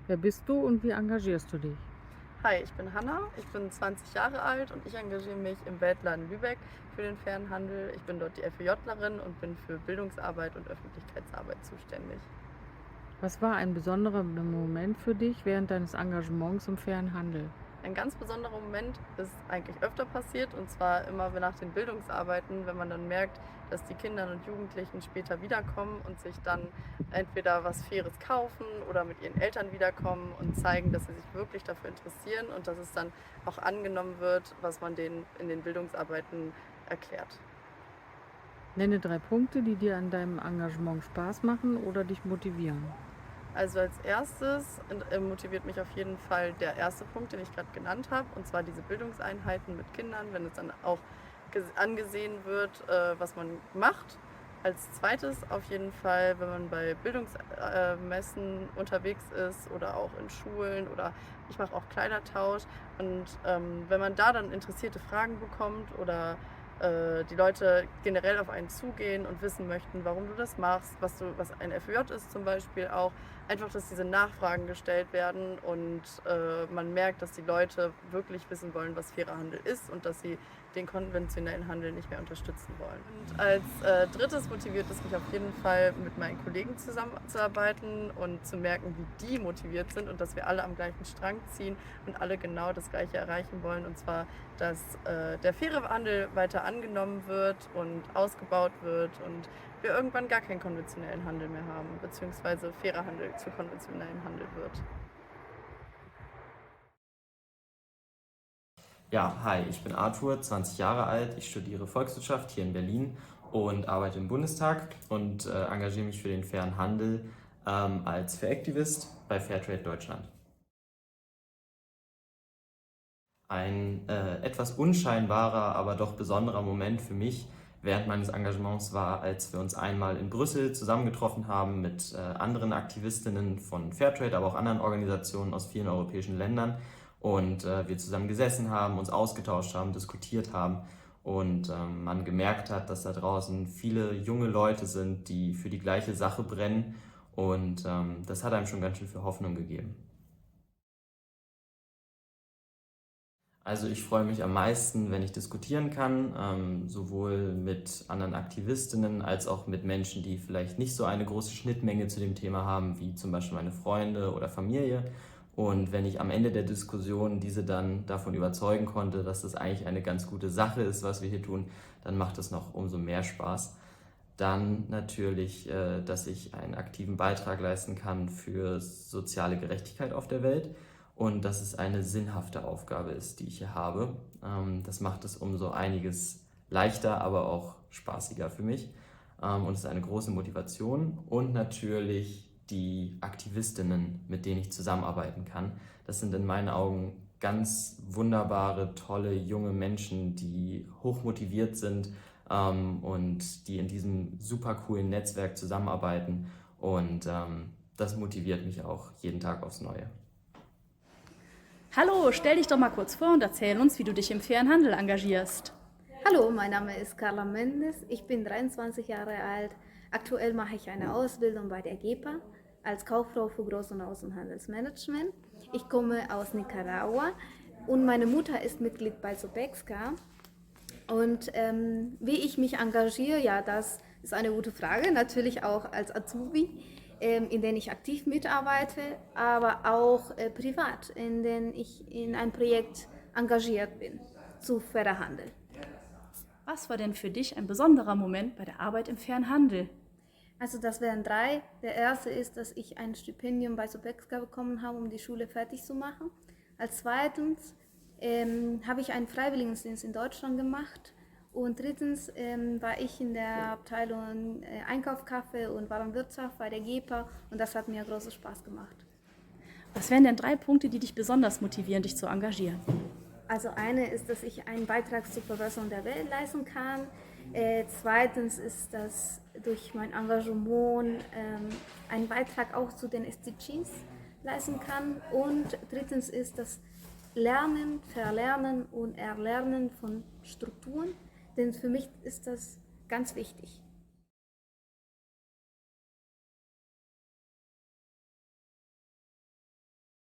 Wer bist du und wie engagierst du dich? Hi, ich bin Hanna, ich bin 20 Jahre alt und ich engagiere mich im Weltladen Lübeck für den fairen Handel. Ich bin dort die FEJlerin und bin für Bildungsarbeit und Öffentlichkeitsarbeit zuständig. Was war ein besonderer Moment für dich während deines Engagements im fairen Handel? Ein ganz besonderer Moment ist eigentlich öfter passiert, und zwar immer nach den Bildungsarbeiten, wenn man dann merkt, dass die Kinder und Jugendlichen später wiederkommen und sich dann entweder was Faires kaufen oder mit ihren Eltern wiederkommen und zeigen, dass sie sich wirklich dafür interessieren und dass es dann auch angenommen wird, was man denen in den Bildungsarbeiten erklärt. Nenne 3 Punkte, die dir an deinem Engagement Spaß machen oder dich motivieren. Also als erstes motiviert mich auf jeden Fall der erste Punkt, den ich gerade genannt habe, und zwar diese Bildungseinheiten mit Kindern, wenn es dann auch angesehen wird, was man macht. Als zweites auf jeden Fall, wenn man bei Bildungsmessen unterwegs ist oder auch in Schulen, oder ich mache auch Kleidertausch, und wenn man da dann interessierte Fragen bekommt oder die Leute generell auf einen zugehen und wissen möchten, warum du das machst, was ein FJ ist zum Beispiel auch. Einfach, dass diese Nachfragen gestellt werden und man merkt, dass die Leute wirklich wissen wollen, was fairer Handel ist und dass sie den konventionellen Handel nicht mehr unterstützen wollen. Und als drittes motiviert es mich auf jeden Fall, mit meinen Kollegen zusammenzuarbeiten und zu merken, wie die motiviert sind und dass wir alle am gleichen Strang ziehen und alle genau das Gleiche erreichen wollen. Und zwar, dass der faire Handel weiter angenommen wird und ausgebaut wird und wir irgendwann gar keinen konventionellen Handel mehr haben, beziehungsweise fairer Handel zu konventionellem Handel wird. Ja, hi, ich bin Arthur, 20 Jahre alt. Ich studiere Volkswirtschaft hier in Berlin und arbeite im Bundestag und engagiere mich für den fairen Handel als Fairaktivist bei Fairtrade Deutschland. Ein etwas unscheinbarer, aber doch besonderer Moment für mich während meines Engagements war, als wir uns einmal in Brüssel zusammengetroffen haben mit anderen Aktivistinnen von Fairtrade, aber auch anderen Organisationen aus vielen europäischen Ländern und wir zusammen gesessen haben, uns ausgetauscht haben, diskutiert haben und man gemerkt hat, dass da draußen viele junge Leute sind, die für die gleiche Sache brennen und das hat einem schon ganz schön viel Hoffnung gegeben. Also ich freue mich am meisten, wenn ich diskutieren kann, sowohl mit anderen Aktivistinnen als auch mit Menschen, die vielleicht nicht so eine große Schnittmenge zu dem Thema haben, wie zum Beispiel meine Freunde oder Familie. Und wenn ich am Ende der Diskussion diese dann davon überzeugen konnte, dass das eigentlich eine ganz gute Sache ist, was wir hier tun, dann macht es noch umso mehr Spaß. Dann natürlich, dass ich einen aktiven Beitrag leisten kann für soziale Gerechtigkeit auf der Welt und dass es eine sinnhafte Aufgabe ist, die ich hier habe. Das macht es umso einiges leichter, aber auch spaßiger für mich. Und es ist eine große Motivation und natürlich die Aktivistinnen, mit denen ich zusammenarbeiten kann. Das sind in meinen Augen ganz wunderbare, tolle, junge Menschen, die hoch motiviert sind und die in diesem super coolen Netzwerk zusammenarbeiten. Und das motiviert mich auch jeden Tag aufs Neue. Hallo, stell dich doch mal kurz vor und erzähl uns, wie du dich im fairen Handel engagierst. Hallo, mein Name ist Carla Mendes, ich bin 23 Jahre alt. Aktuell mache ich eine Ausbildung bei der GEPA als Kauffrau für Groß- und Außenhandelsmanagement. Ich komme aus Nicaragua und meine Mutter ist Mitglied bei Sopexca. Und wie ich mich engagiere, ja, das ist eine gute Frage, natürlich auch als Azubi, in denen ich aktiv mitarbeite, aber auch privat, in denen ich in ein Projekt engagiert bin zu fairer Handel. Was war denn für dich ein besonderer Moment bei der Arbeit im fairen Handel? Also das wären 3. Der erste ist, dass ich ein Stipendium bei Sopexca bekommen habe, um die Schule fertig zu machen. Als zweitens habe ich einen Freiwilligendienst in Deutschland gemacht. Und drittens war ich in der Abteilung Einkauf, Kaffee und Warenwirtschaft bei der GEPA und das hat mir großen Spaß gemacht. Was wären denn 3 Punkte, die dich besonders motivieren, dich zu engagieren? Also eine ist, dass ich einen Beitrag zur Verbesserung der Welt leisten kann. Zweitens ist, dass durch mein Engagement einen Beitrag auch zu den SDGs leisten kann. Und drittens ist das Lernen, Verlernen und Erlernen von Strukturen. Denn für mich ist das ganz wichtig.